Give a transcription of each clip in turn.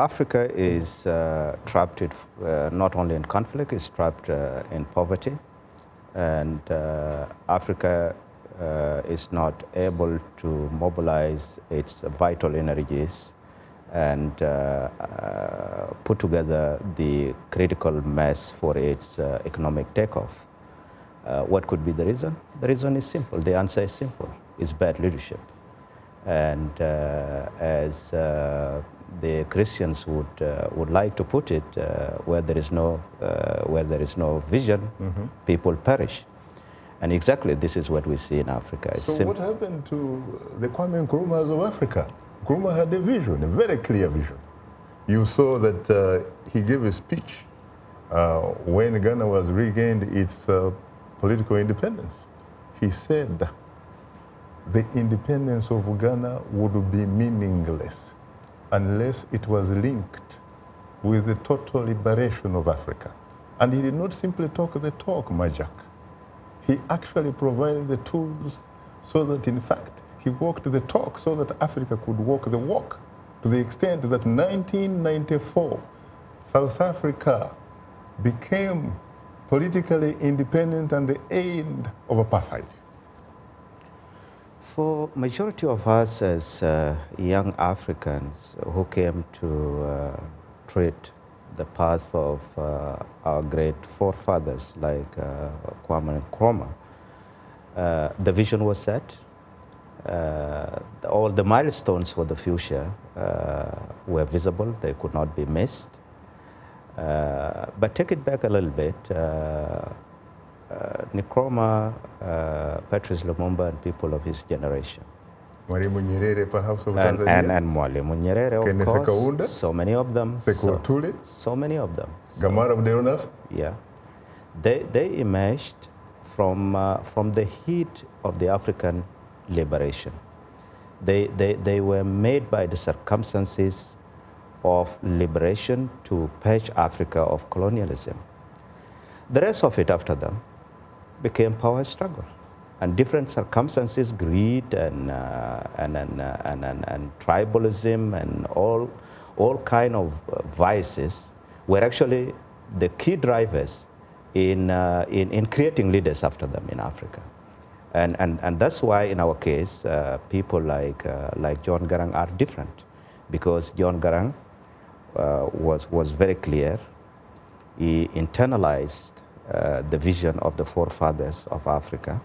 Africa is trapped not only in conflict, it's trapped in poverty. And Africa is not able to mobilize its vital energies and put together the critical mass for its economic takeoff. What could be the reason? The reason is simple. The answer is simple. It's bad leadership. And as the Christians would like to put it, where there is no vision, people perish. And exactly this is what we see in Africa. So what happened to the Kwame Nkrumahs of Africa? Nkrumah had a vision, a very clear vision. You saw that he gave a speech when Ghana was regained its political independence. He said the independence of Ghana would be meaningless unless it was linked with the total liberation of Africa. And he did not simply talk the talk, Majak. He actually provided the tools so that, in fact, he walked the talk so that Africa could walk the walk, to the extent that 1994, South Africa became politically independent and the end of apartheid. For majority of us as young Africans who came to tread the path of our great forefathers like Kwame Nkrumah, the vision was set. All the milestones for the future were visible. They could not be missed. But take it back a little bit. Nkrumah, Patrice Lumumba, and people of his generation. Mwalimu Nyerere, perhaps, of and, Tanzania. And Mwalimu Nyerere, of Kenneth course. Kaunda. So many of them. Sekou Toure. So many of them. Gamara Abdel. Yeah. They emerged from the heat of the African liberation. They were made by the circumstances of liberation to purge Africa of colonialism. The rest of it after them became power struggle, and different circumstances, greed and tribalism and all kind of vices were actually the key drivers in creating leaders after them in Africa. And that's why in our case, people like John Garang are different, because John Garang was very clear. He internalized the vision of the forefathers of Africa.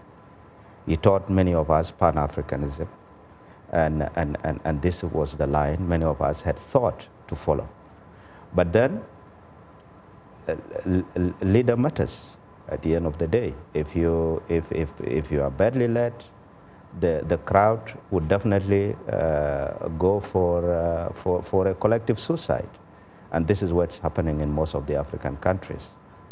He taught many of us Pan-Africanism, and this was the line many of us had thought to follow. But then, leader matters at the end of the day. If you are badly led, the crowd would definitely go for a collective suicide, and this is what's happening in most of the African countries.